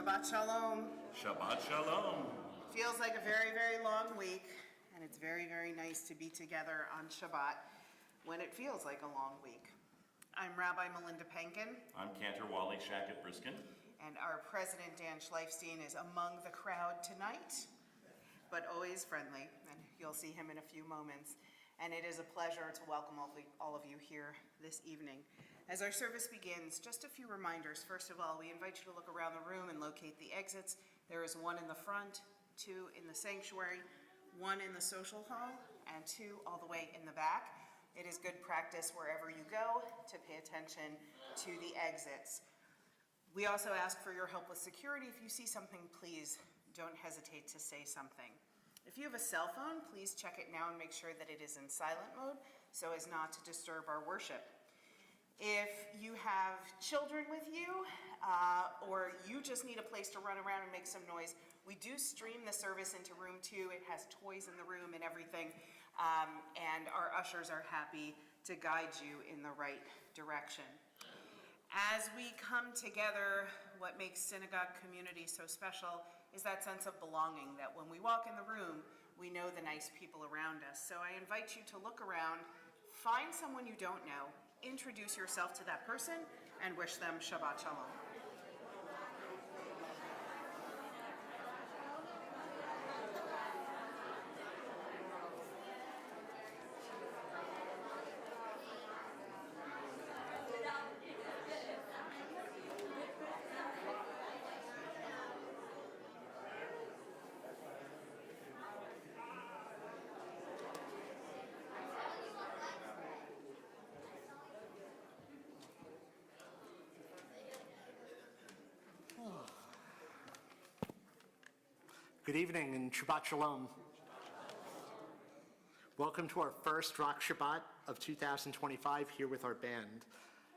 Shabbat Shalom. Shabbat Shalom. Feels like a very, very long week, and it's very, very nice to be together on Shabbat when it feels like a long week. I'm Rabbi Melinda Penkin. I'm Cantor Wally Shackett-Briskin. And our president, Dan Schleifstein, is among the crowd tonight, but always friendly, and you'll see him in a few moments. And it is a pleasure to welcome all of you here this evening. As our service begins, just a few reminders. First of all, we invite you to look around the room and locate the exits. There is one in the front, 2 in the sanctuary, 1 in the social hall, and 2 all the way in the back. It is good practice wherever you go to pay attention to the exits. We also ask for your help with security. If you see something, please don't hesitate to say something. If you have a cell phone, please check it now and make sure that it is in silent mode so as not to disturb our worship. If you have children with you or you just need a place to run around and make some noise, we do stream the service into room 2. It has toys in the room and everything, and our ushers are happy to guide you in the right direction. As we come together, what makes synagogue community so special is that sense of belonging, that when we walk in the room, we know the nice people around us. So I invite you to look around, find someone you don't know, introduce yourself to that person, and wish them Shabbat Shalom. Good evening and Shabbat Shalom. Welcome to our first Rock Shabbat of 2025 here with our band.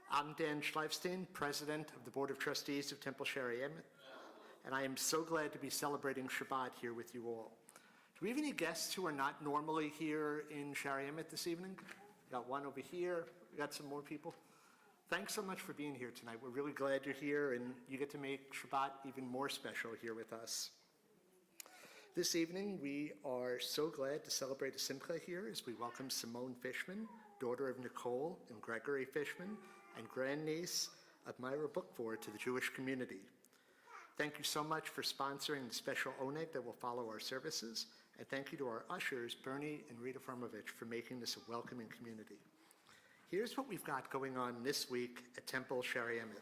I'm Dan Schleifstein, President of the Board of Trustees of Temple Shaarei Emet, and I am so glad to be celebrating Shabbat here with you all. Do we have any guests who are not normally here in Shaarei Emet this evening? We got one over here. We got some more people. Thanks so much for being here tonight. We're really glad you're here, and you get to make Shabbat even more special here with us. This evening, we are so glad to celebrate a simcha here as we welcome Simone Fishman, daughter of Nicole and Gregory Fishman, and grandniece of Myra Bookford to the Jewish community. Thank you so much for sponsoring the special oneg that will follow our services, and thank you to our ushers, Bernie and Rita Firmovich, for making this a welcoming community. Here's what we've got going on this week at Temple Shaarei Emet.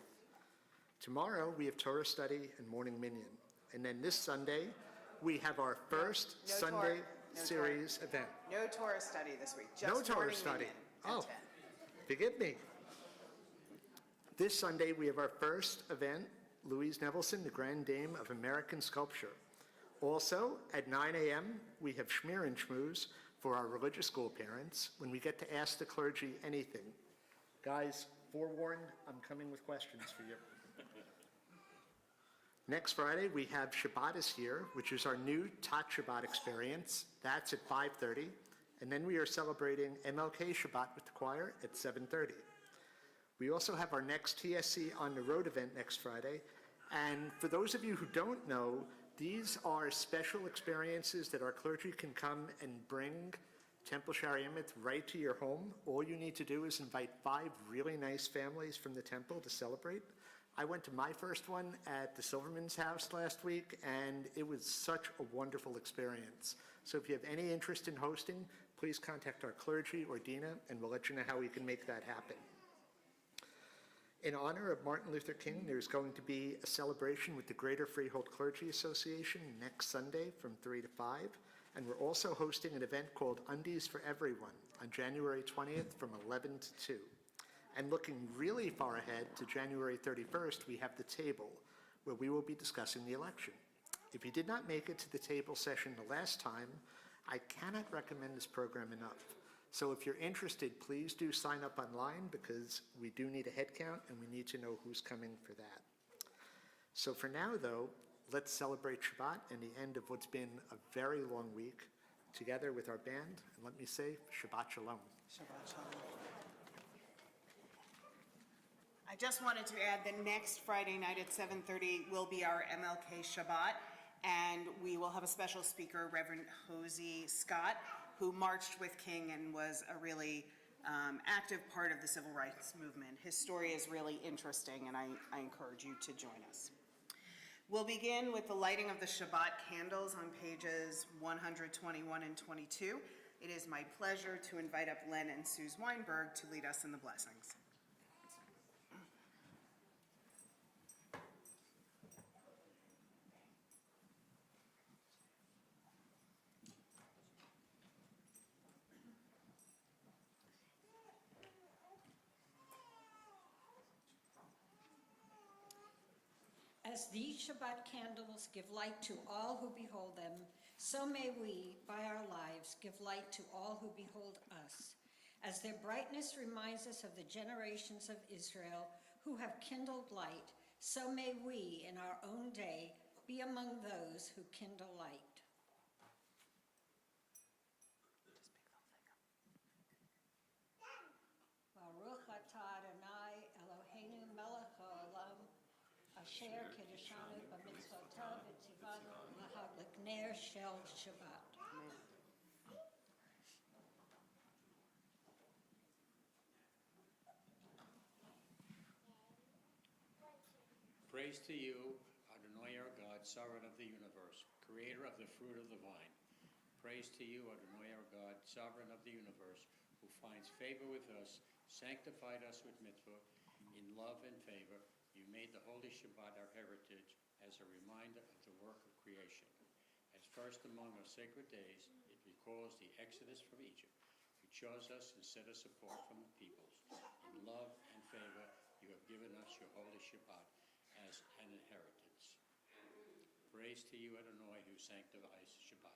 Tomorrow, we have Torah study and morning minyan, and then this Sunday, we have our first Sunday series event. No Torah study this week. Just no Torah study. Oh, forgive me. This Sunday, we have our first event, Louise Nevelson, the Grand Dame of American Sculpture. Also, at 9 a.m., we have Shmir and Shmooze for our religious school parents when we get to ask the clergy anything. Guys, forewarned, I'm coming with questions for you. Next Friday, we have Shabbat is Here, which is our new Tat Shabbat experience. That's at 5:30. And then we are celebrating MLK Shabbat with the choir at 7:30. We also have our next TSE on the road event next Friday. And for those of you who don't know, these are special experiences that our clergy can come and bring Temple Shaarei Emet right to your home. All you need to do is invite 5 really nice families from the temple to celebrate. I went to my first one at the Silverman's house last week, and it was such a wonderful experience. So if you have any interest in hosting, please contact our clergy or Dina, and we'll let you know how we can make that happen. In honor of Martin Luther King, there's going to be a celebration with the Greater Freehold Clergy Association next Sunday from 3 to 5. And we're also hosting an event called Undies for Everyone on January 20th from 11 to 2. And looking really far ahead to January 31st, we have the table where we will be discussing the election. If you did not make it to the table session the last time, I cannot recommend this program enough. So if you're interested, please do sign up online because we do need a head count and we need to know who's coming for that. So for now, though, let's celebrate Shabbat and the end of what's been a very long week together with our band. And let me say, Shabbat Shalom. Shabbat Shalom. I just wanted to add that next Friday night at 7:30 will be our MLK Shabbat, and we will have a special speaker, Reverend Hosey Scott, who marched with King and was a really active part of the civil rights movement. His story is really interesting, and I encourage you to join us. We'll begin with the lighting of the Shabbat candles on pages 121 and 22. It is my pleasure to invite up Len and Suze Weinberg to lead us in the blessings. As these Shabbat candles give light to all who behold them, so may we, by our lives, give light to all who behold us. As their brightness reminds us of the generations of Israel who have kindled light, so may we, in our own day, be among those who kindle light. Baruch atah Adonai Eloheinu melech haolam, Asher Kiddushanu b'mitzvotav v'tzivanu l'hadlik ner shel Shabbat. Praise to you, Adonai our God, sovereign of the universe, creator of the fruit of the vine. Praise to you, Adonai our God, sovereign of the universe, who finds favor with us, sanctified us with mitzvah, in love and favor. You made the Holy Shabbat our heritage as a reminder of the work of creation. As first among our sacred days, it recalls the exodus from Egypt. You chose us and set us apart from the peoples. In love and favor, you have given us your Holy Shabbat as an inheritance. Praise to you, Adonai, who sanctifies Shabbat.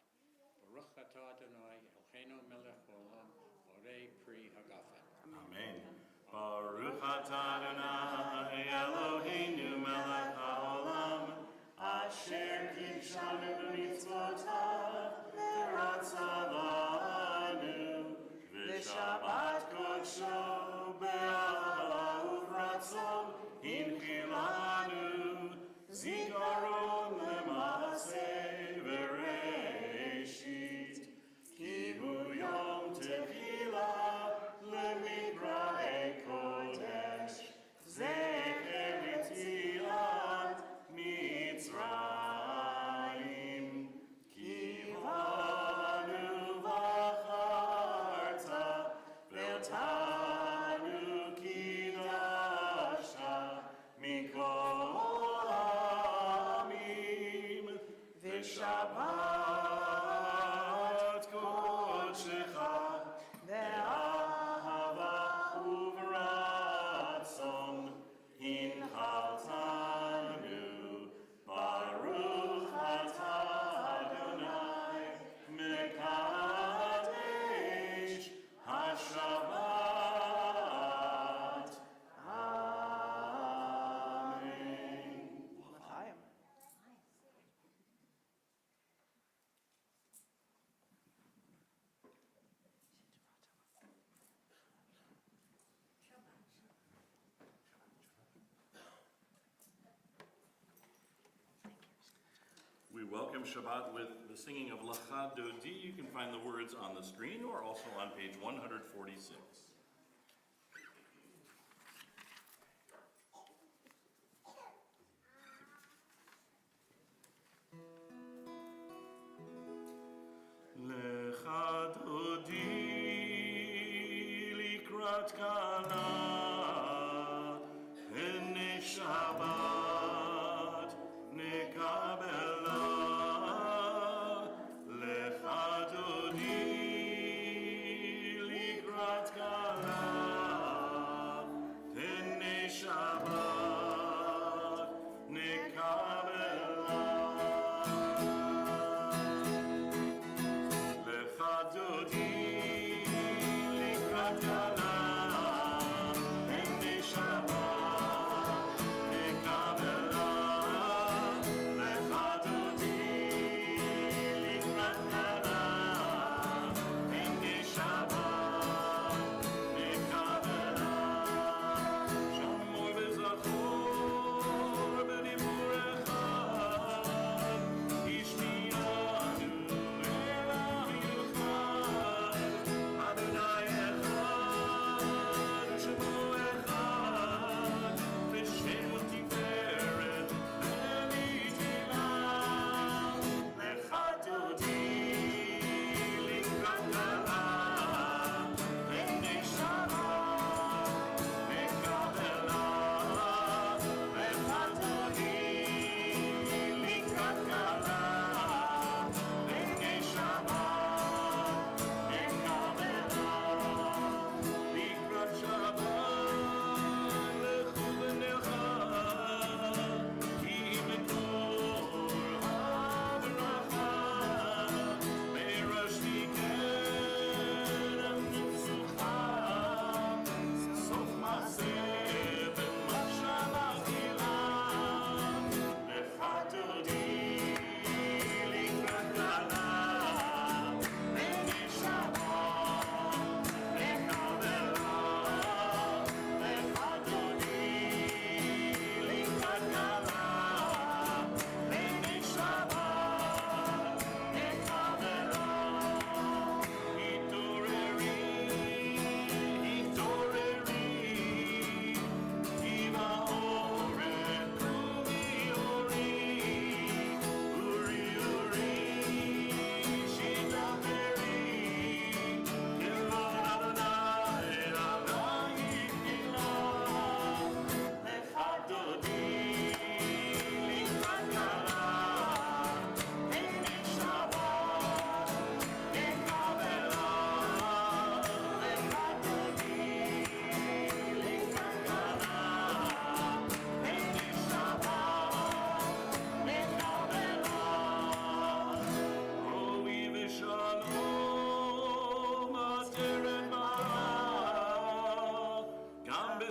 Baruch atah Adonai, Eloheinu melech haolam, borei pri hagafen. Amen. Baruch atah Adonai Eloheinu melech haolam, asher kidshanu b'mitzvotav v'ratzavanu, v'shabbat kodsho be'ahava uvratzon hinchilanu, zikaron le'maaseh v'reishit, ki hu yom techilah lemikra'e kodesh, zecher l'tzilat Mitzrayim, ki banu v'acharta, v'eltanu kidasha, mikol ha'amim, v'shabbat kodshecha, ve'ahava uvratzon, hinchaltanu, baruch atah Adonai, mekadesh haShabbat. Amen. L'chaim. We welcome Shabbat with the singing of Lecha Dodi. You can find the words on the screen or also on page 146. Lecha Dodi likrat kala, hene Shabbat nekabela. Lecha Dodi likrat kala, hene Shabbat nekabela. Lecha Dodi likrat kala, hene Shabbat nekabela.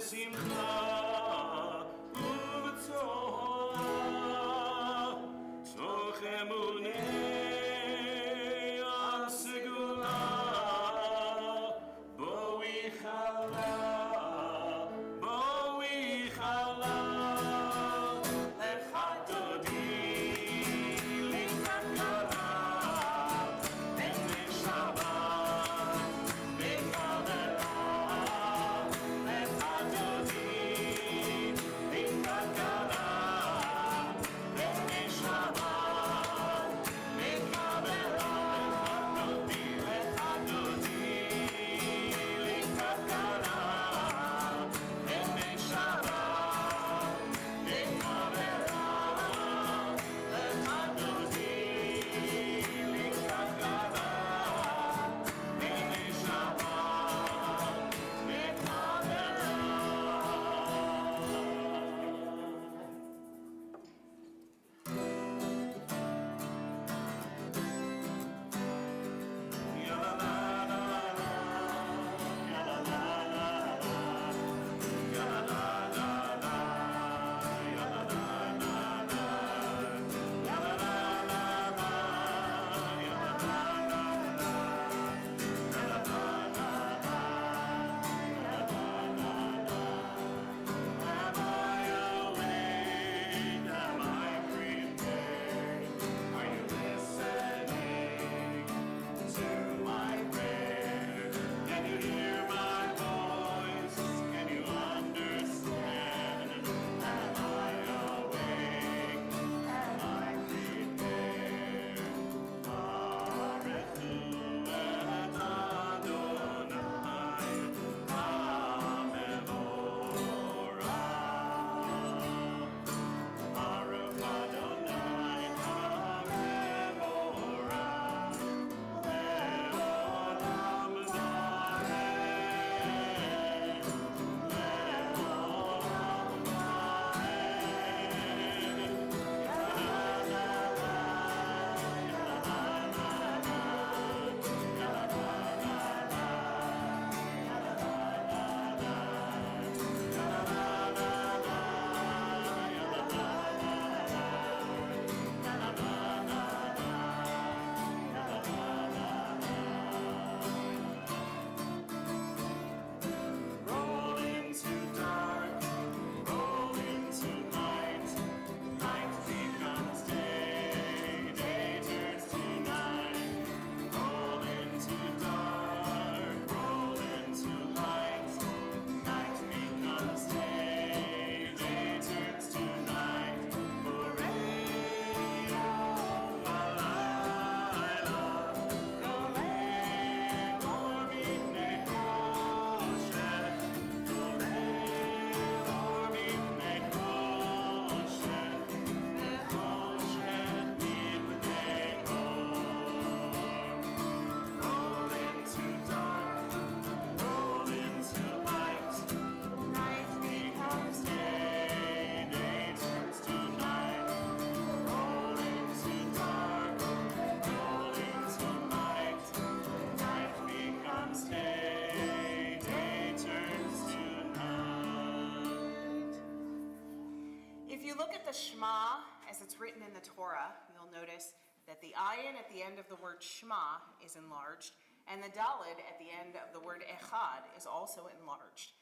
בשמחה ובצורה, תוך אמוני על סגולה, בואי חלה, בואי חלה, לך תודי לקראת קלה, בני שבת בקבלה, לך תודי לקראת קלה, בני שבת בקבלה, לך תודי לקראת קלה, בני שבת בקבלה, לך תודי לקראת קלה, בני roll into dark, roll into light, night becomes day, day turns to night. Roll into dark, roll into light, night becomes day, day turns to night. Hooray, oh, Balayla, Rolei, Gormine, Kosher, Rolei, Gormine, Kosher, Kosher, Nibnei Or. Roll into dark, roll into light, night becomes day, day turns to night. Roll into dark, roll into light, night becomes day, day turns to night. If you look at the Shema as it's written in the Torah, you'll notice that the ayin at the end of the word Shema is enlarged, and the dalid at the end of the word echad is also enlarged.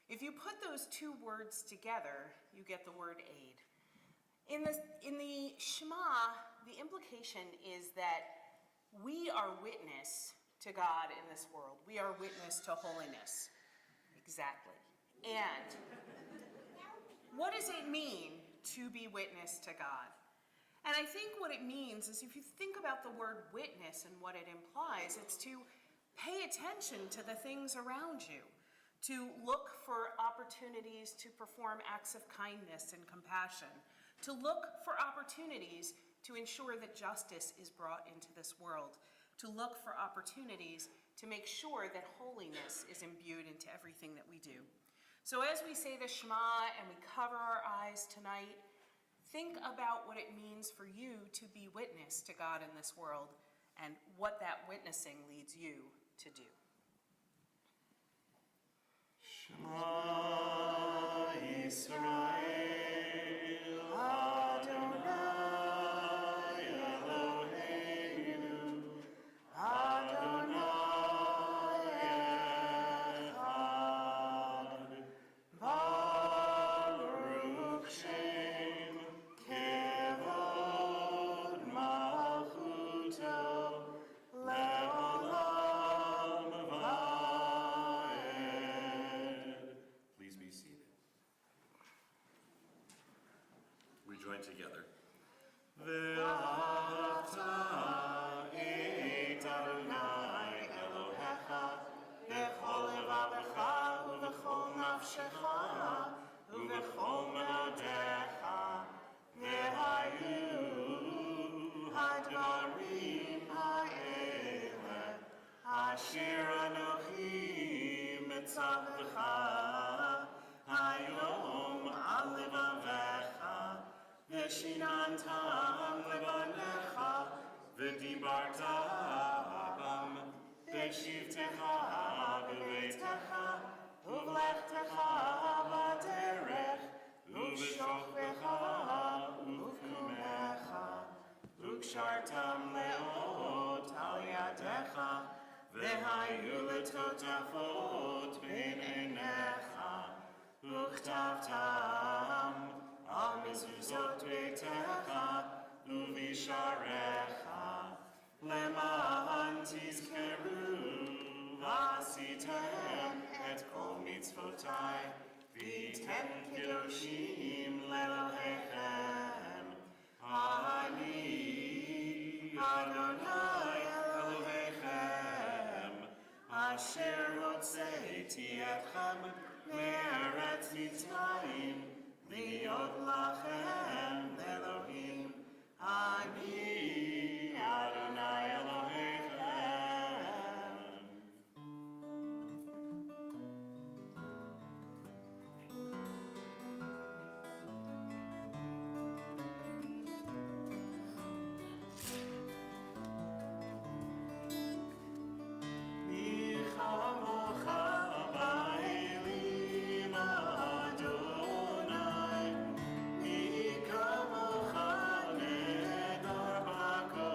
If you put those two words together, you get the word aid. In the Shema, the implication is that we are witness to God in this world. We are witness to holiness. Exactly. And what does it mean to be witness to God? And I think what it means is if you think about the word witness and what it implies, it's to pay attention to the things around you, to look for opportunities to perform acts of kindness and compassion, to look for opportunities to ensure that justice is brought into this world, to look for opportunities to make sure that holiness is imbued into everything that we do. So as we say the Shema and we cover our eyes tonight, think about what it means for you to be witness to God in this world and what that witnessing leads you to do. Shema join together. ואהבת את אדוני אלוהיך בכל לבבך ובכל נפשך ובכל מאודיך, והיו הדברים האלה אשר אנוכי מצווך היום על לבביך, ושיננתם לבניך, ודיברת בם בשבתך בביתך, ובלכתך בדרך, ובשוכבך ובקומך, וקשרתם לאות על ידיך, והיו לטוטפות בין עיניך, וכתבתם על מזוזות ביתך ובשעריך, למען תזכרו ועשיתם את כל מצוותיי, והייתם קדושים לאלוהיכם. אני אדוני אלוהיכם, אשר הוצאתי אתכם מארץ מצרים, להיות לכם אלוהים. אני אדוני אלוהיכם. מי כמוך באלים אדוני, מי כמוך נהדר בכל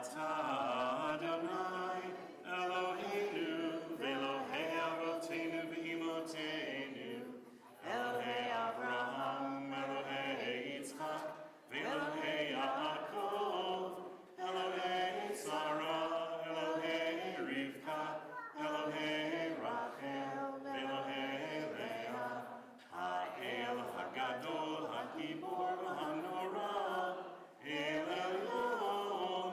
Ata Adonai, Eloheinu, Velohei Avoteinu v'Imotenu, Elohei Avraham, Elohei Yitzchak, Velohei Yaakov, Elohei Sarah, Elohei Rivka, Elohei Rachel, Elohei Leah, Ha'el Hagadol, Ha'gibor, Ha'norah, El Elyon,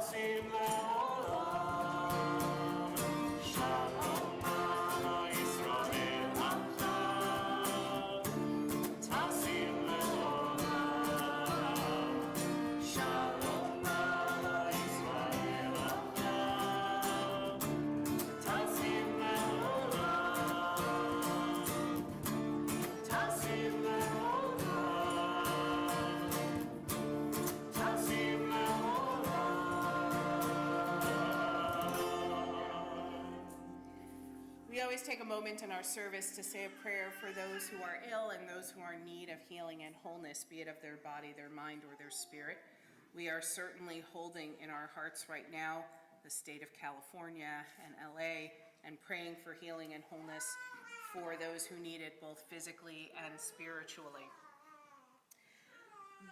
Tasim le'olam. Shalom ala Yisrael achad. Tasim le'olam. Shalom ala Yisrael achad. Tasim le'olam. Tasim le'olam. Tasim le'olam. We always take a moment in our service to say a prayer for those who are ill and those who are in need of healing and wholeness, be it of their body, their mind, or their spirit. We are certainly holding in our hearts right now the state of California and LA and praying for healing and wholeness for those who need it both physically and spiritually.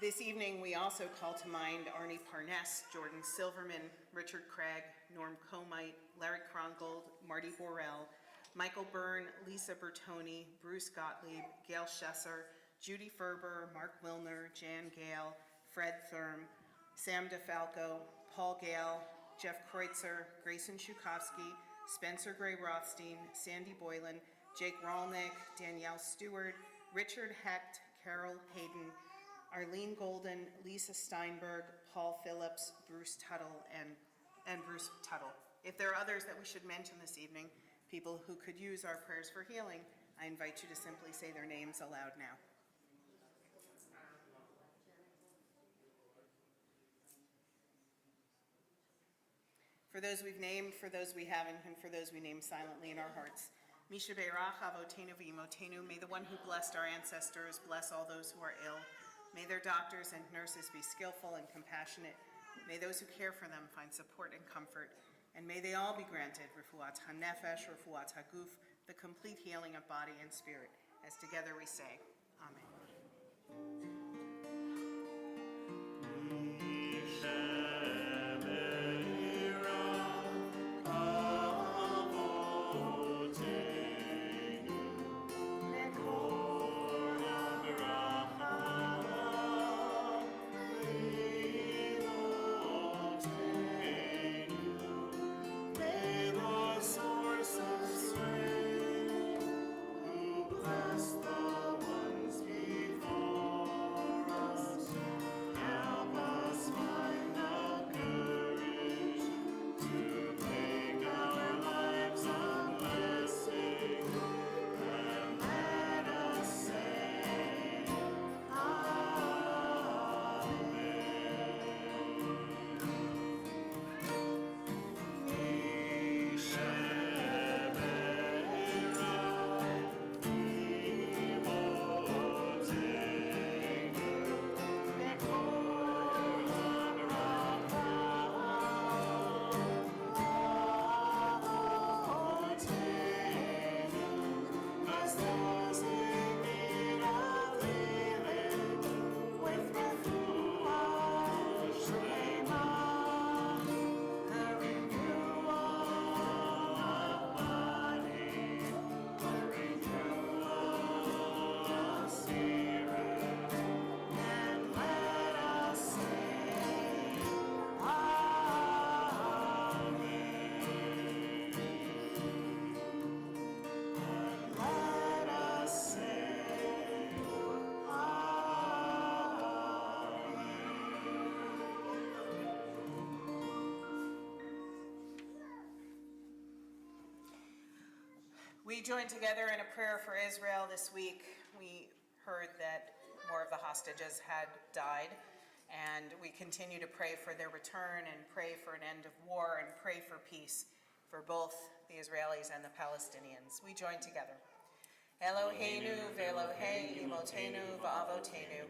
This evening, we also call to mind Arnie Parness, Jordan Silverman, Richard Craig, Norm Comite, Larry Krongold, Marty Borrell, Michael Byrne, Lisa Bertoni, Bruce Gottlieb, Gail Schesser, Judy Ferber, Mark Wilner, Jan Gale, Fred Thurm, Sam DeFalco, Paul Gale, Jeff Kreutzer, Grayson Shukovsky, Spencer Gray Rothstein, Sandy Boylan, Jake Rolnick, Danielle Stewart, Richard Hecht, Carol Hayden, Arlene Golden, Lisa Steinberg, Paul Phillips, Bruce Tuttle, and Bruce Tuttle. If there are others that we should mention this evening, people who could use our prayers for healing, I invite you to simply say their names aloud now. For those we've named, for those we haven't, and for those we name silently in our hearts. Misha Be'erach Avotenu V'Imotenu, may the one who blessed our ancestors bless all those who are ill. May their doctors and nurses be skillful and compassionate. May those who care for them find support and comfort. And may they all be granted Refuat HaNefesh, Refuat HaGuf, the complete healing of body and spirit. As together we say, Amen. We joined together in a prayer for Israel this week. We heard that more of the hostages had died, and we continue to pray for their return and pray for an end of war and pray for peace for both the Israelis and the Palestinians. We join together. Eloheinu ve'Elohei imotenu va'avotenu,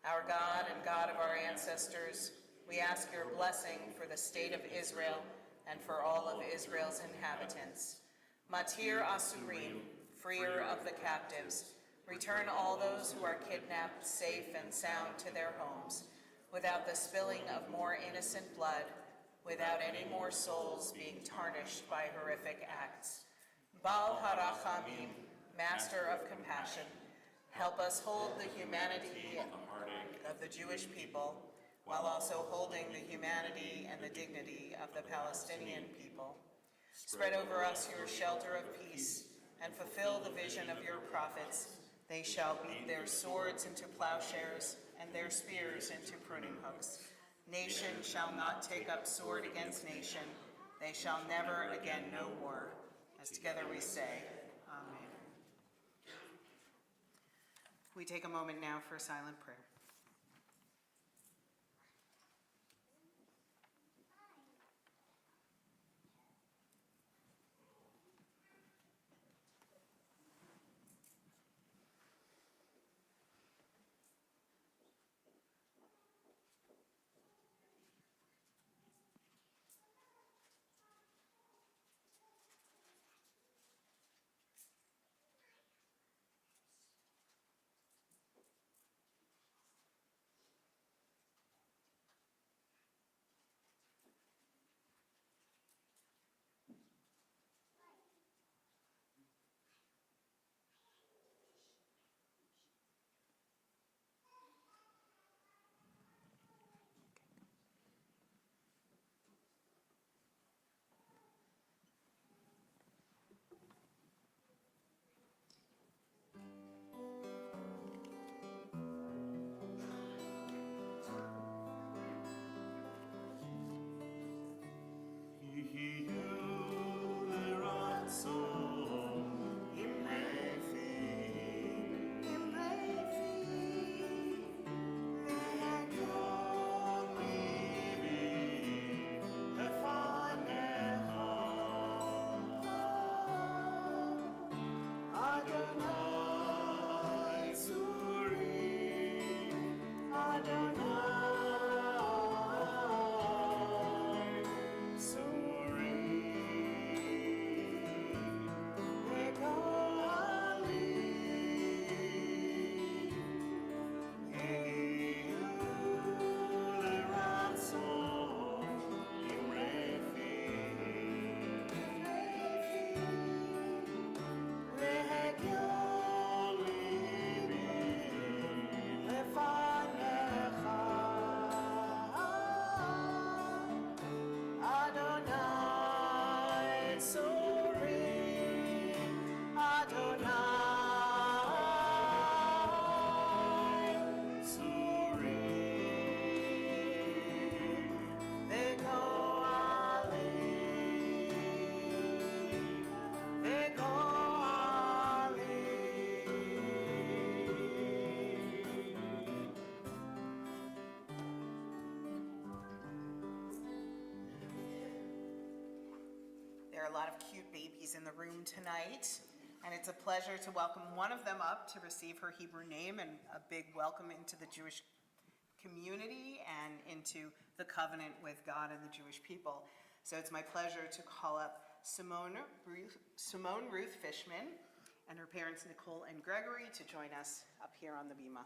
our God and God of our ancestors, we ask your blessing for the state of Israel and for all of Israel's inhabitants. Matir Asurim, freer of the captives, return all those who are kidnapped safe and sound to their homes, without the spilling of more innocent blood, without any more souls being tarnished by horrific acts. Baal Harachamim, Master of compassion, help us hold the humanity of the Jewish people, while also holding the humanity and and the dignity of the Palestinian people. Spread over us your shelter of peace, and fulfill the vision of your prophets. They shall beat their swords into plowshares, and their spears into pruning hooks. Nation shall not take up sword against nation. They shall never again know war. As together we say, Amen. We take a moment now for a silent prayer. There are a lot of cute babies in the room tonight, and it's a pleasure to welcome one of them up to receive her Hebrew name, and a big welcome into the Jewish community and into the covenant with God and the Jewish people. So it's my pleasure to call up Simone Ruth Fishman and her parents Nicole and Gregory to join us up here on the bima.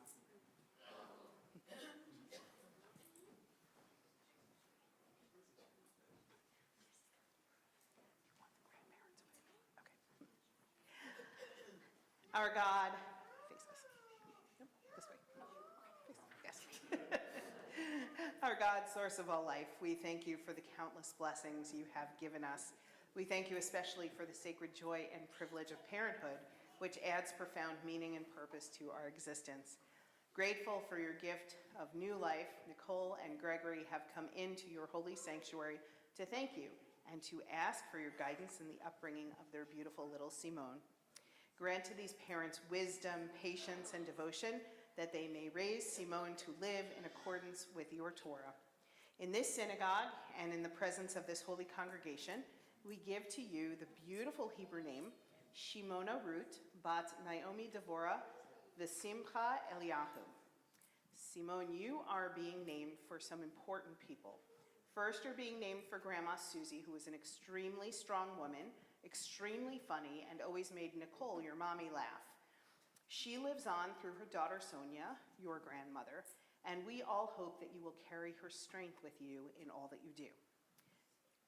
Our God, face us. Nope, this way. Face, yes. Our God, source of all life, we thank you for the countless blessings you have given us. We thank you especially for the sacred joy and privilege of parenthood, which adds profound meaning and purpose to our existence. Grateful for your gift of new life, Nicole and Gregory have come into your holy sanctuary to thank you and to ask for your guidance in the upbringing of their beautiful little Simone. Grant to these parents wisdom, patience, and devotion that they may raise Simone to live in accordance with your Torah. In this synagogue and in the presence of this holy congregation, we give to you the beautiful Hebrew name, Shimona Ruth, bat Naomi Devorah, V'simcha Eliyahu. Simone, you are being named for some important people. First, you're being named for Grandma Susie, who is an extremely strong woman, extremely funny, and always made Nicole, your mommy, laugh. She lives on through her daughter Sonia, your grandmother, and we all hope that you will carry her strength with you in all that you do.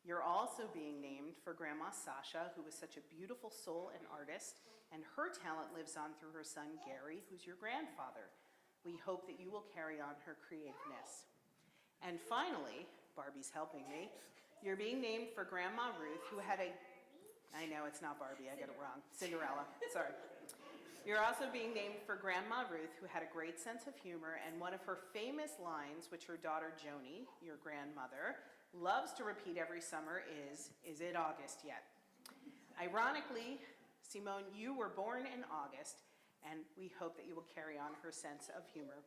You're also being named for Grandma Sasha, who is such a beautiful soul and artist, and her talent lives on through her son Gary, who's your grandfather. We hope that you will carry on her creativeness. And finally, Barbie's helping me. You're being named for Grandma Ruth, who had a, I know it's not Barbie, I got it wrong, Cinderella, sorry. You're also being named for Grandma Ruth, who had a great sense of humor, and one of her famous lines, which her daughter Joni, your grandmother, loves to repeat every summer is it August yet? Ironically, Simone, you were born in August, and we hope that you will carry on her sense of humor.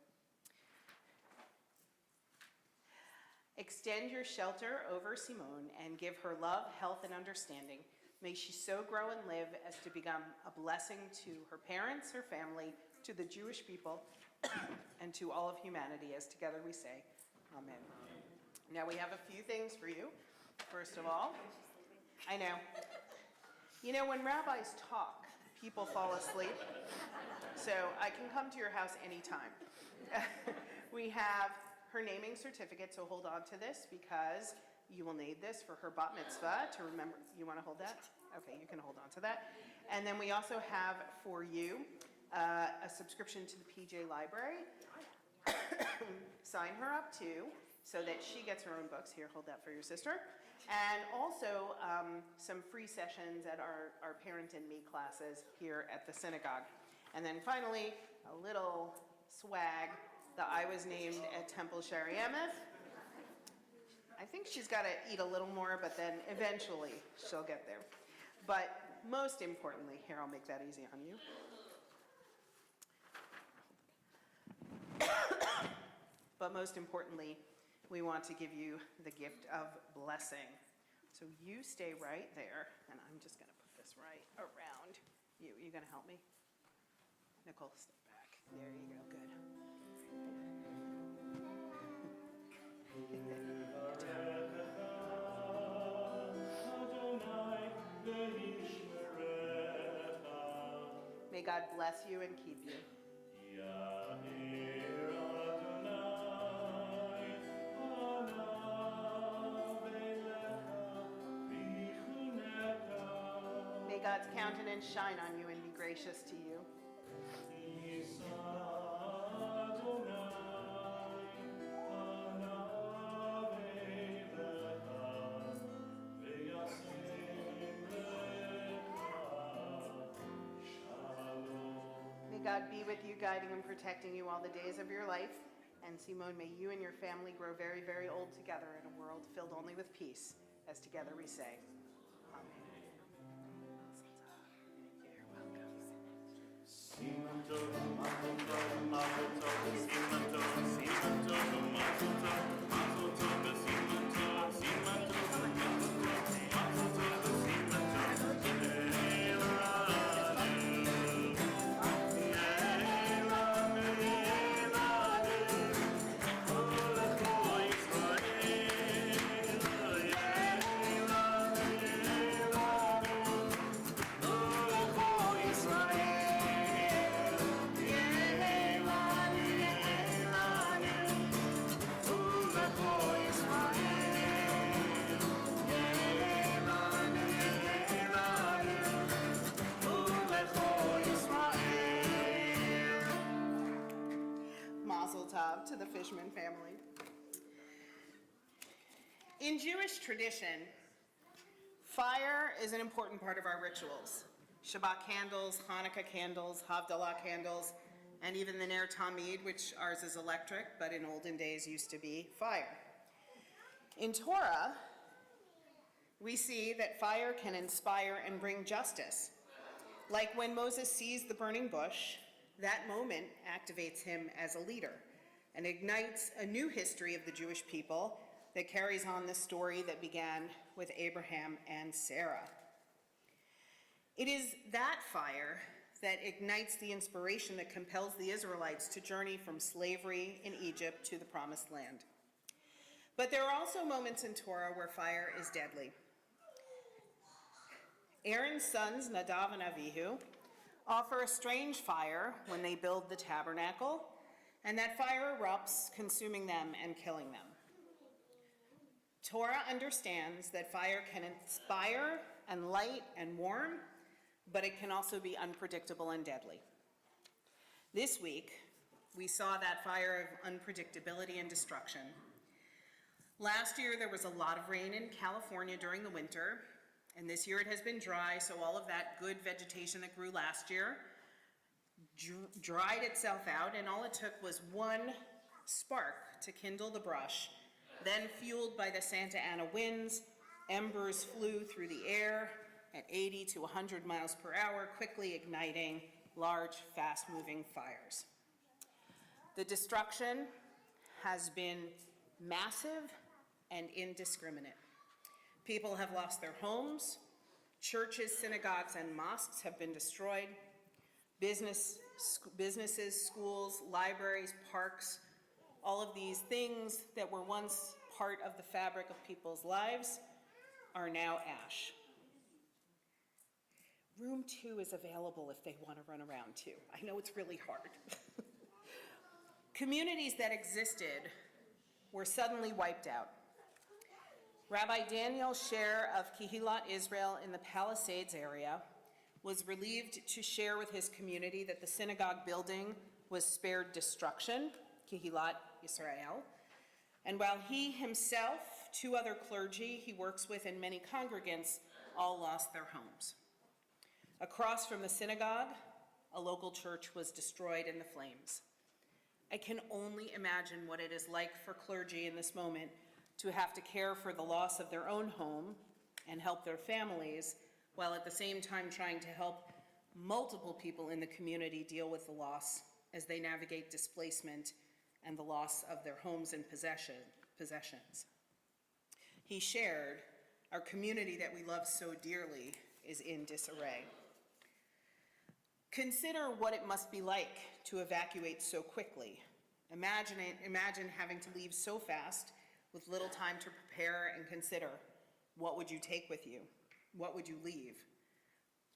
Extend your shelter over Simone and give her love, health, and understanding. May she so grow and live as to become a blessing to her parents, her family, to the Jewish people, and to all of humanity, as together we say, Amen. Now we have a few things for you. First of all, I know. You know, when rabbis talk, people fall asleep. So I can come to your house anytime. We have her naming certificate, so hold on to this because you will need this for her bat mitzvah to remember. You want to hold that? Okay, you can hold on to that. And then we also have for you a subscription to the PJ Library. Sign her up too, so that she gets her own books. Here, hold that for your sister. And also some free sessions at our Parent and Me classes here at the synagogue. And then finally, a little swag that I was named at Temple Shari Emeth. I think she's got to eat a little more, but then eventually she'll get there. But most importantly, here, I'll make that easy on you. But most importantly, we want to give you the gift of blessing. So you stay right there, and I'm just going to put this right around you. You going to help me? Nicole, step back. There you go. Good. May God bless you and keep you. May God's countenance shine on you and be gracious to you. May God be with you, guiding and protecting you all the days of your life. And Simone, may you and your family grow very, very old together in a world filled only with peace, as together we say, Amen. You're welcome. Siman tov, mazel tov, mazel tov, siman tov, siman tov, mazel tov, mazel tov, siman tov, siman tov, mazel tov, mazel tov, siman tov. Mazel tov to the Fishman family. In Jewish tradition, fire is an important part of our rituals. Shabbat candles, Hanukkah candles, Havdalah candles, and even the Ner Tamid, which ours is electric, but in olden days used to be fire. In Torah, we see that fire can inspire and bring justice. Like when Moses sees the burning bush, that moment activates him as a leader and ignites a new history of the Jewish people that carries on the story that began with Abraham and Sarah. It is that fire that ignites the inspiration that compels the Israelites to journey from slavery in Egypt to the Promised Land. But there are also moments in Torah where fire is deadly. Aaron's sons, Nadav and Avihu, offer a strange fire when they build the tabernacle, and that fire erupts, consuming them and killing them. Torah understands that fire can inspire and light and warm, but it can also be unpredictable and deadly. This week, we saw that fire of unpredictability and destruction. Last year, there was a lot of rain in California during the winter, and this year it has been dry, so all of that good vegetation that grew last year dried itself out, and all it took was one spark to kindle the brush. Then, fueled by the Santa Ana winds, embers flew through the air at 80 to 100 miles per hour, quickly igniting large, fast-moving fires. The destruction has been massive and indiscriminate. People have lost their homes. Churches, synagogues, and mosques have been destroyed. Businesses, schools, libraries, parks, all of these things that were once part of the fabric of people's lives are now ash. Room 2 is available if they want to run around too. I know it's really hard. Communities that existed were suddenly wiped out. Rabbi Daniel Sher of Kehillat Israel in the Palisades area was relieved to share with his community that the synagogue building was spared destruction, Kehillat Israel, and while he himself, 2 other clergy he works with, and many congregants all lost their homes. Across from the synagogue, a local church was destroyed in the flames. I can only imagine what it is like for clergy in this moment to have to care for the loss of their own home and help their families, while at the same time trying to help multiple people in the community deal with the loss as they navigate displacement and the loss of their homes and possessions. He shared, "Our community that we love so dearly is in disarray." Consider what it must be like to evacuate so quickly. Imagine having to leave so fast with little time to prepare and consider, what would you take with you? What would you leave?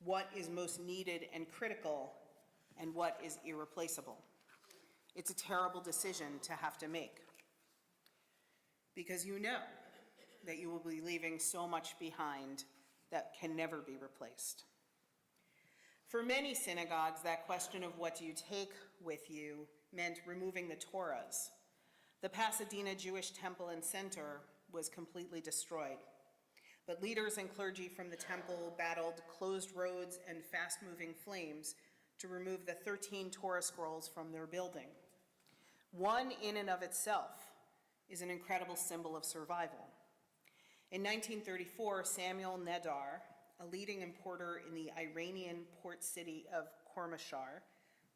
What is most needed and critical, and what is irreplaceable? It's a terrible decision to have to make, because you know that you will be leaving so much behind that can never be replaced. For many synagogues, that question of what do you take with you meant removing the Torahs. The Pasadena Jewish Temple and Center was completely destroyed, but leaders and clergy from the temple battled closed roads and fast-moving flames to remove the 13 Torah scrolls from their building. One in and of itself is an incredible symbol of survival. In 1934, Samuel Nedar, a leading importer in the Iranian port city of Kormashar,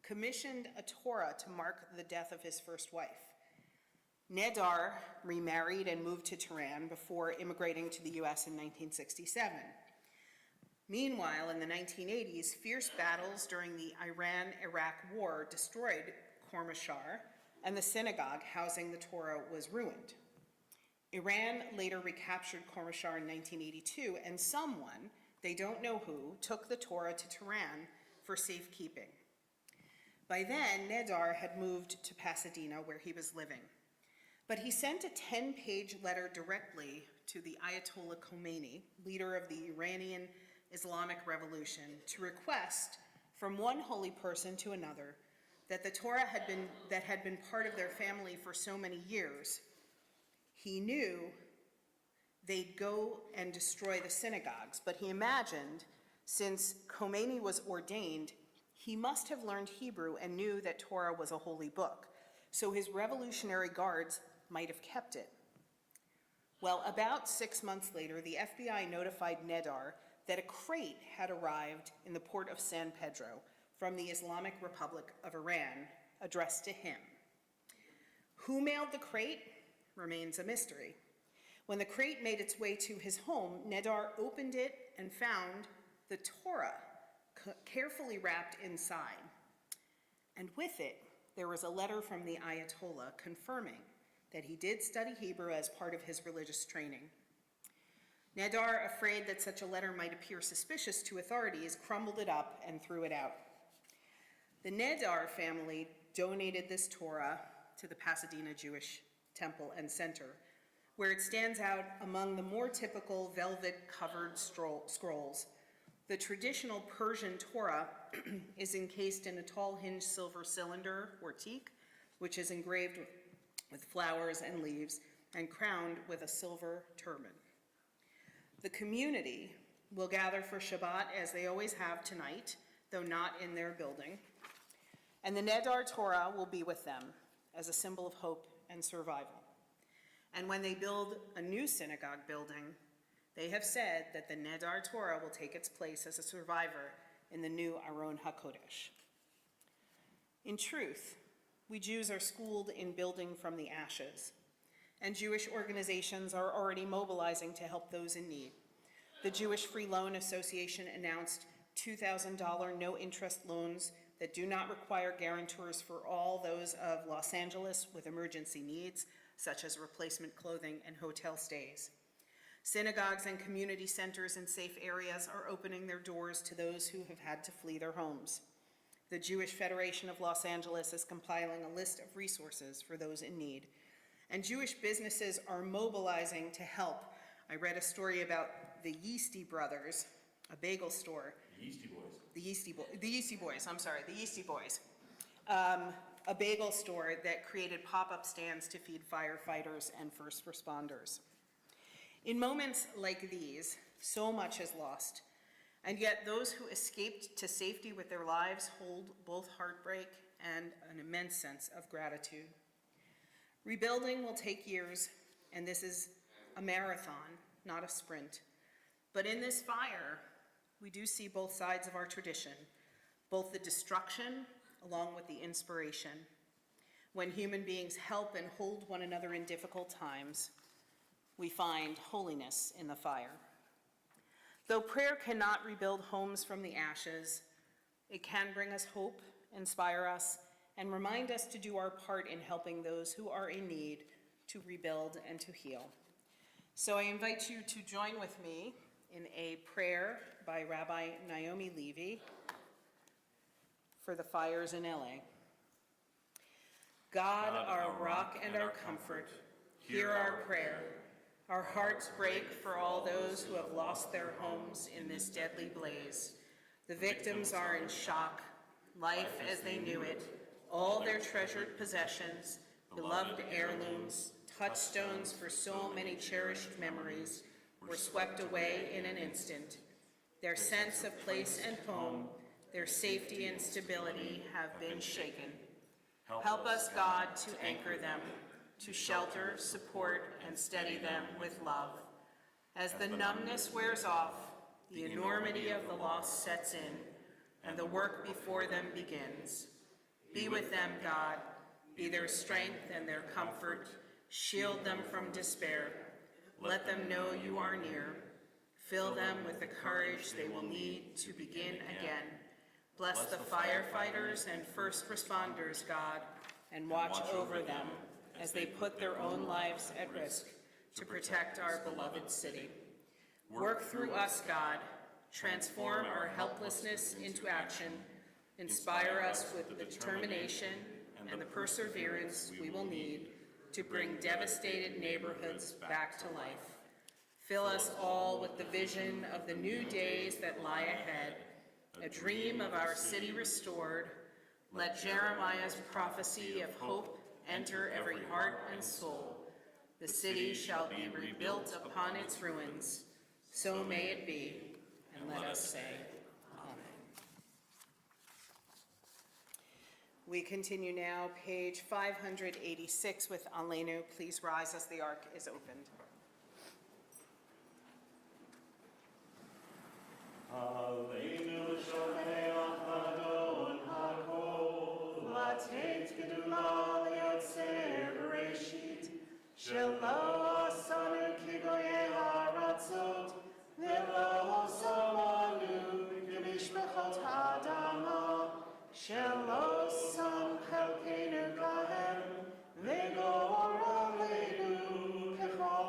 commissioned a Torah to mark the death of his first wife. Nedar remarried and moved to Tehran before immigrating to the US in 1967. Meanwhile, in the 1980s, fierce battles during the Iran-Iraq War destroyed Kormashar, and the synagogue housing the Torah was ruined. Iran later recaptured Kormashar in 1982, and someone, they don't know who, took the Torah to Tehran for safekeeping. By then, Nedar had moved to Pasadena, where he was living. But he sent a 10-page letter directly to the Ayatollah Khomeini, leader of the Iranian Islamic Revolution, to request from one holy person to another that the Torah that had been part of their family for so many years, he knew they'd go and destroy the synagogues, but he imagined, since Khomeini was ordained, he must have learned Hebrew and knew that Torah was a holy book, so his Revolutionary Guards might have kept it. Well, about 6 months later, the FBI notified Nedar that a crate had arrived in the port of San Pedro from the Islamic Republic of Iran, addressed to him. Who mailed the crate remains a mystery. When the crate made its way to his home, Nedar opened it and found the Torah carefully wrapped inside. And with it, there was a letter from the Ayatollah confirming that he did study Hebrew as part of his religious training. Nedar, afraid that such a letter might appear suspicious to authorities, crumbled it up and threw it out. The Nedar family donated this Torah to the Pasadena Jewish Temple and Center, where it stands out among the more typical velvet-covered scrolls. The traditional Persian Torah is encased in a tall hinged silver cylinder, or teak, which is engraved with flowers and leaves, and crowned with a silver turban. The community will gather for Shabbat as they always have tonight, though not in their building. And the Nedar Torah will be with them as a symbol of hope and survival. And when they build a new synagogue building, they have said that the Nedar Torah will take its place as a survivor in the new Aron HaKodesh. In truth, we Jews are schooled in building from the ashes, and Jewish organizations are already mobilizing to help those in need. The Jewish Free Loan Association announced $2,000 no-interest loans that do not require guarantors for all those of Los Angeles with emergency needs, such as replacement clothing and hotel stays. Synagogues and community centers in safe areas are opening their doors to those who have had to flee their homes. The Jewish Federation of Los Angeles is compiling a list of resources for those in need. And Jewish businesses are mobilizing to help. I read a story about the Yeasty Brothers, a bagel store. The Yeasty Boys. A bagel store that created pop-up stands to feed firefighters and first responders. In moments like these, so much is lost, and yet those who escaped to safety with their lives hold both heartbreak and an immense sense of gratitude. Rebuilding will take years, and this is a marathon, not a sprint. But in this fire, we do see both sides of our tradition, both the destruction along with the inspiration. When human beings help and hold one another in difficult times, we find holiness in the fire. Though prayer cannot rebuild homes from the ashes, it can bring us hope, inspire us, and remind us to do our part in helping those who are in need to rebuild and to heal. So I invite you to join with me in a prayer by Rabbi Naomi Levy for the fires in LA. God, our rock and our comfort, hear our prayer. Our hearts break for all those who have lost their homes in this deadly blaze. The victims are in shock, life as they knew it, all their treasured possessions, beloved heirlooms, touchstones for so many cherished memories, were swept away in an instant. Their sense of place and home, their safety and stability have been shaken. Help us, God, to anchor them, to shelter, support, and steady them with love. As the numbness wears off, the enormity of the loss sets in, and the work before them begins. Be with them, God. Be their strength and their comfort. Shield them from despair. Let them know you are near. Fill them with the courage they will need to begin again. Bless the firefighters and first responders, God, and watch over them as they put their own lives at risk to protect our beloved city. Work through us, God. Transform our helplessness into action. Inspire us with the determination and the perseverance we will need to bring devastated neighborhoods back to life. Fill us all with the vision of the new days that lie ahead, a dream of our city restored. Let Jeremiah's prophecy of hope enter every heart and soul. The city shall be rebuilt upon its ruins. So may it be, and let us say, Amen. We continue now, page 586 with Aleinu. Please rise as the ark is opened. Aleinu shomei achadon hakol, latet gedula liotzer bereshit, shelo asanu kigoye haratzot, velo samanu gemishmechot hadama, shelo sam chelkeinu gahem, vegor aleinu kechol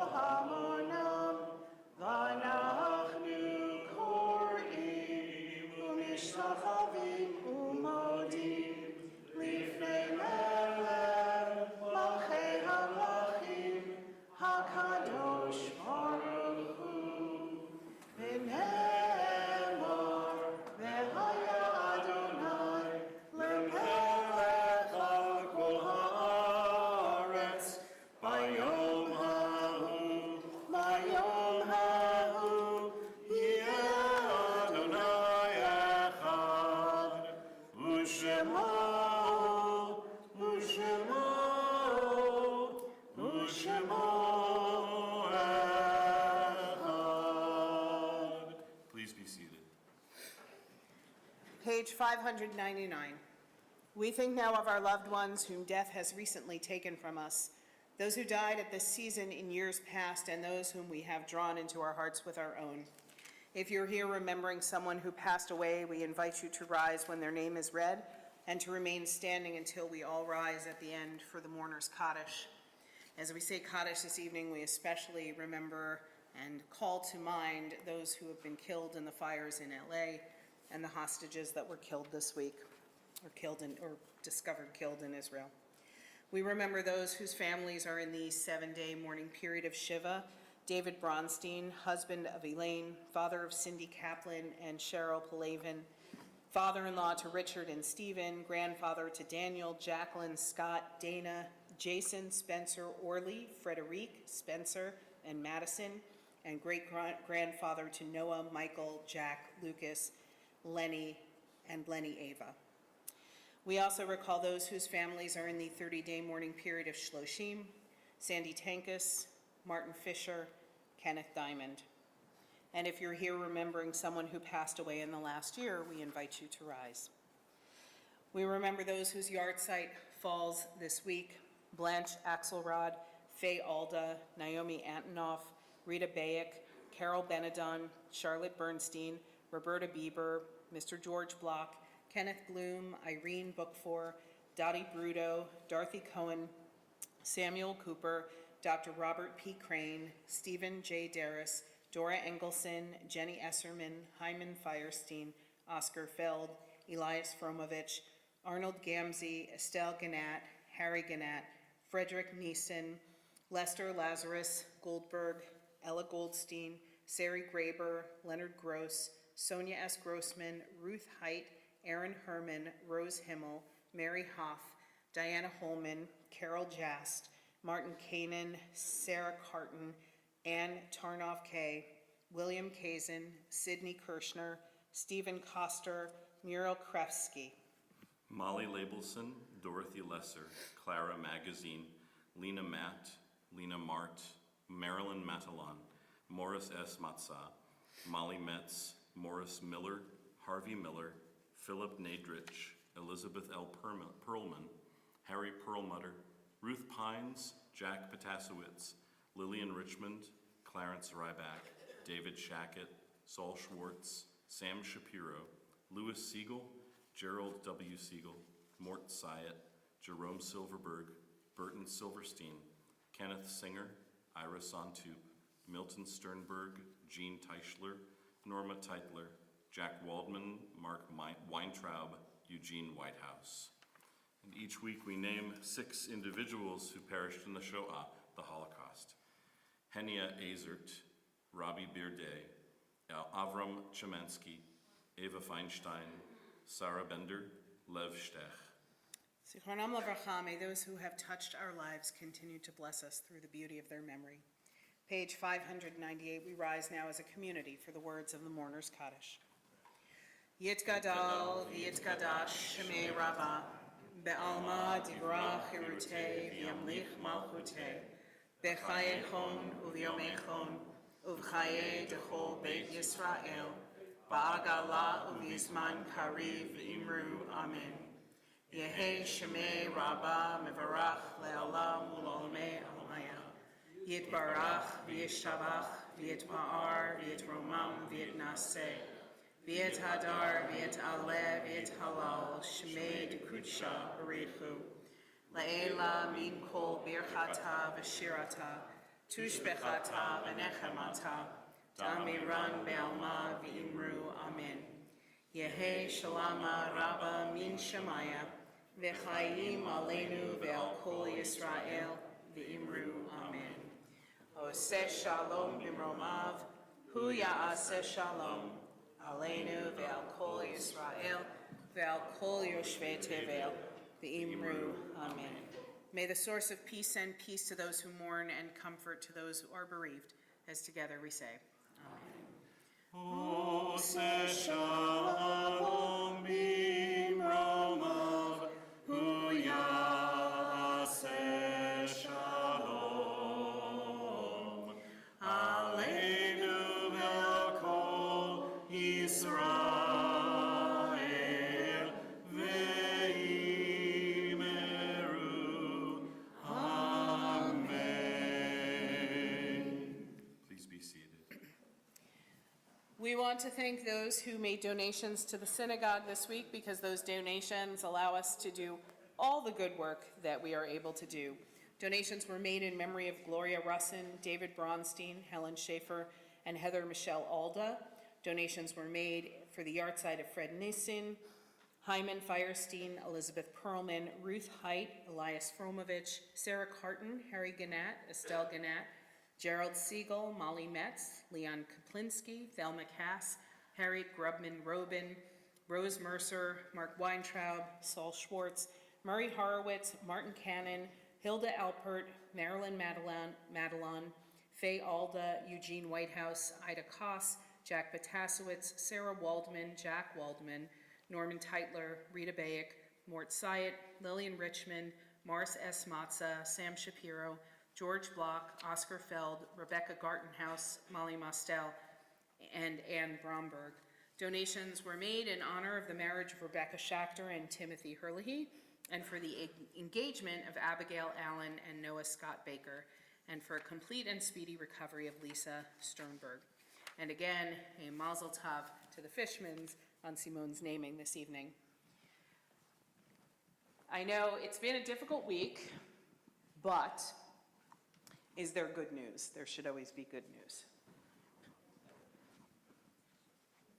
Page 599. We think now of our loved ones whom death has recently taken from us, those who died at this season in years past, and those whom we have drawn into our hearts with our own. If you're here remembering someone who passed away, we invite you to rise when their name is read and to remain standing until we all rise at the end for the mourner's Kaddish. As we say Kaddish this evening, we especially remember and call to mind those who have been killed in the fires in LA and the hostages that were killed this week, or discovered killed in Israel. We remember those whose families are in the 7-day mourning period of Shiva: David Bronstein, husband of Elaine, father of Cindy Kaplan and Cheryl Palavin, father-in-law to Richard and Stephen, grandfather to Daniel, Jacqueline, Scott, Dana, Jason, Spencer, Orly, Frederique, Spencer, and Madison, and great-grandfather to Noah, Michael, Jack, Lucas, Lenny, and Lenny Ava. We also recall those whose families are in the 30-day mourning period of Shloshim: Sandy Tankus, Martin Fisher, Kenneth Diamond. And if you're here remembering someone who passed away in the last year, we invite you to rise. We remember those whose yahrzeit falls this week: Blanche Axelrod, Faye Alda, Naomi Antonoff, Rita Bayek, Carol Benedon, Charlotte Bernstein, Roberta Bieber, Mr. George Block, Kenneth Gloom, Irene Bookfor, Dottie Bruto, Dorothy Cohen, Samuel Cooper, Dr. Robert P. Crane, Stephen J. Darris, Dora Engelson, Jenny Esserman, Hyman Firestein, Oscar Feld, Elias Fromovich, Arnold Gamzee, Estelle Gannat, Harry Gannat, Frederick Neeson, Lester Lazarus Goldberg, Ella Goldstein, Sari Graber, Leonard Gross, Sonia S. Grossman, Ruth Height, Aaron Herman, Rose Himmel, Mary Hoff, Diana Holman, Carol Jast, Martin Kanan, Sarah Carton, Ann Tarnoff Kay, William Kazin, Sidney Kirshner, Stephen Koster, Muriel Krefsky. Molly Labelson, Dorothy Lesser, Clara Magazine, Lena Matt, Lena Mart, Marilyn Matalon, Morris S. Matza, Molly Metz, Morris Miller, Harvey Miller, Philip Nadrich, Elizabeth L. Perlman, Harry Perlmutter, Ruth Pines, Jack Potasowitz, Lillian Richmond, Clarence Ryback, David Shackett, Saul Schwartz, Sam Shapiro, Louis Siegel, Gerald W. Siegel, Mort Syatt, Jerome Silverberg, Burton Silverstein, Kenneth Singer, Ira Sontup, Milton Sternberg, Jean Teichler, Norma Teitler, Jack Waldman, Mark Weintraub, Eugene Whitehouse. And each week we name 6 individuals who perished in the Shoah, the Holocaust: Henia Azert, Robbie Bearday, Avram Chemansky, Eva Feinstein, Sarah Bender, Lev Stech. Zichronam Livracha, may those who have touched our lives continue to bless us through the beauty of their memory. Page 598, we rise now as a community for the words of the mourner's Kaddish. Yitgadal v'yitgadash Shemei Rabbah, be'alma divrah chirutei v'yamlich malchutei, b'chayei chon u'v'yomei chon, u'v'chayei dechol beit Yisrael, ba'agala u'v'yizman kariv imru amen. Yehei Shemei Rabbah mevarach le'olam u'l'olmei almaya. Yitbarach v'yishavach v'yitpa'ar v'yitromam v'yitnaseh. V'yit hadar, v'yit aleh, v'yit halal, shmei d'kudsha barechu. La'ela min kol birchata v'shirata, tushbechata v'nechemata, damiran be'alma v'imru amen. Yehei shalama rabba min shemaya, v'chayim aleinu ve'al kol Yisrael, v'imru amen. Oseh shalom b'mromav, hu ya'aseh shalom. Aleinu ve'al kol Yisrael, ve'al kol yoshvei tevel, ve'imru, amen. May the source of peace send peace to those who mourn and comfort to those who are bereaved, as together we say, amen. Oseh shalom b'mromav, hu ya'aseh shalom. Aleinu ve'al kol Yisrael, We want to thank those who made donations to the synagogue this week because those donations allow us to do all the good work that we are able to do. Donations were made in memory of Gloria Russin, David Bronstein, Helen Schaefer, and Heather Michelle Alda. Donations were made for the yahrzeit of Fred Nissen, Hyman Firestein, Elizabeth Perlman, Ruth Height, Elias Fromovich, Sarah Carton, Harry Gannett, Estelle Gannett, Gerald Siegel, Molly Metz, Leon Kaplinsky, Thelma Cass, Harriet Grubman-Robin, Rose Mercer, Mark Weintraub, Saul Schwartz, Murray Horowitz, Martin Cannon, Hilda Alpert, Marilyn Madelon, Faye Alda, Eugene Whitehouse, Ida Koss, Jack Batasowitz, Sarah Waldman, Jack Waldman, Norman Teitler, Rita Bayek, Mort Syatt, Lillian Richmond, Morris S. Matza, Sam Shapiro, George Block, Oscar Feld, Rebecca Gartenhouse, Molly Mostel, and Ann Bromberg. Donations were made in honor of the marriage of Rebecca Schachter and Timothy Herlihy, and for the engagement of Abigail Allen and Noah Scott Baker, and for a complete and speedy recovery of Lisa Sternberg. And again, a mazel tov to the Fishmans on Simone's naming this evening. I know it's been a difficult week, but is there good news? There should always be good news.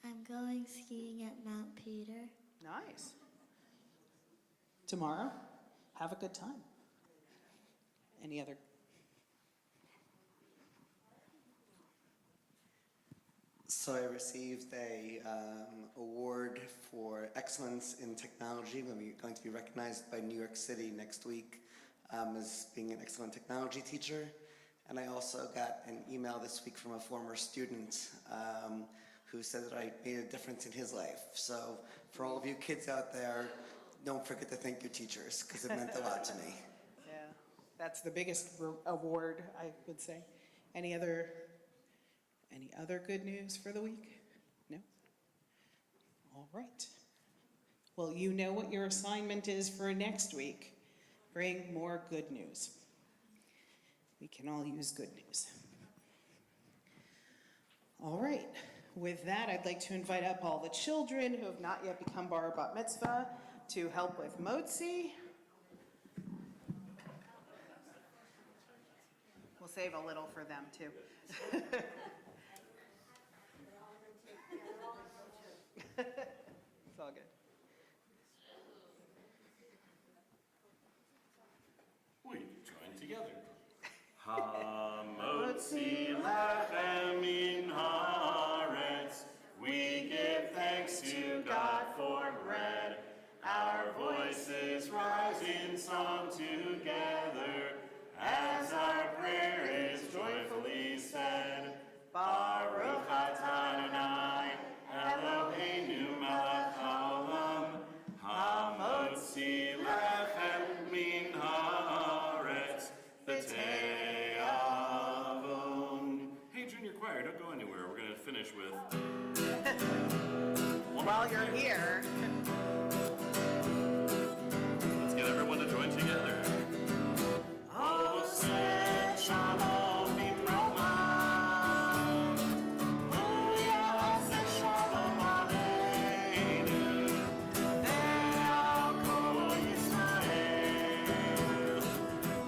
I'm going skiing at Mount Peter. Nice. Tomorrow, have a good time. Any other? So I received a award for excellence in technology. I'm going to be recognized by New York City next week as being an excellent technology teacher. And I also got an email this week from a former student who said that I made a difference in his life. So for all of you kids out there, don't forget to thank your teachers, because it meant a lot to me. Yeah, that's the biggest award, I would say. Any other good news for the week? No? All right. Well, you know what your assignment is for next week. Bring more good news. We can all use good news. All right. With that, I'd like to invite up all the children who have not yet become bar bat mitzvah to help with motzi. We'll save a little for them too. It's all good. We join together. Hamotzi lachem min haaretz. We give thanks to God for bread. Our voices rise in song together as our prayer is joyfully said. Baruch atah Adonai Eloheinu melech haolam hamotzi lechem min haaretz v'tei avon. Hey, junior choir, don't go anywhere. We're going to finish with... While you're here, Let's get everyone to join together. Oseh shalom bimroma. Uyaseh shalom aleinu. Ve'al kol Yisrael.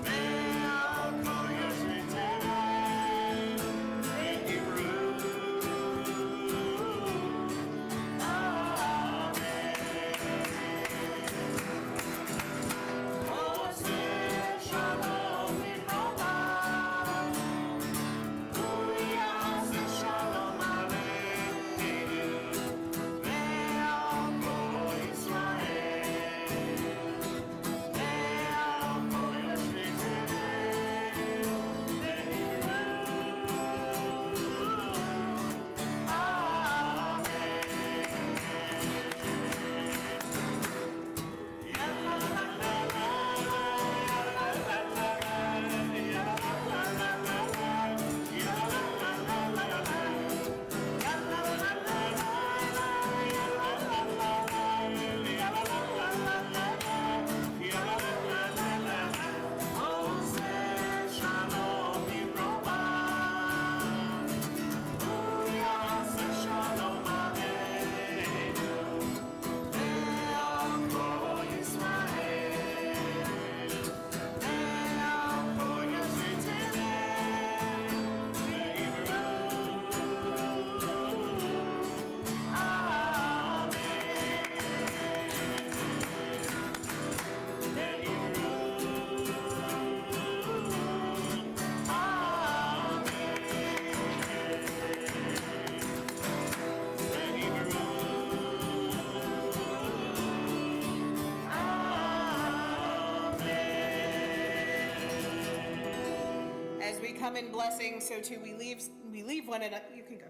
Ve'al kol yoshvei tevel. V'yivru. Amen. come in blessing, so too we leave one another. You can go.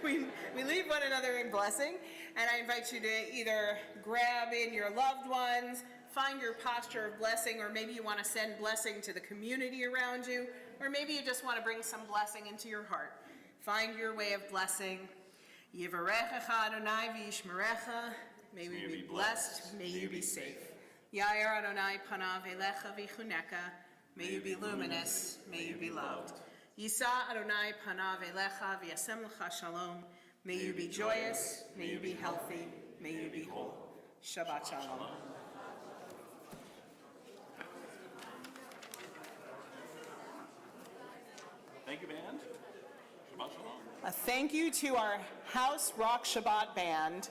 we leave one another in blessing, and I invite you to either grab in your loved ones, find your posture of blessing, or maybe you want to send blessing to the community around you, or maybe you just want to bring some blessing into your heart. Find your way of blessing. Yivarechecha Adonai v'yishmerecha. May we be blessed. May you be safe. Yair Adonai panav elecha v'chuneka. May you be luminous. May you be loved. Yisa Adonai panav elecha v'yasem lecha shalom. May you be joyous. May you be healthy. May you be whole. Shabbat shalom. Thank you, band. Shabbat shalom. A thank you to our House Rock Shabbat Band.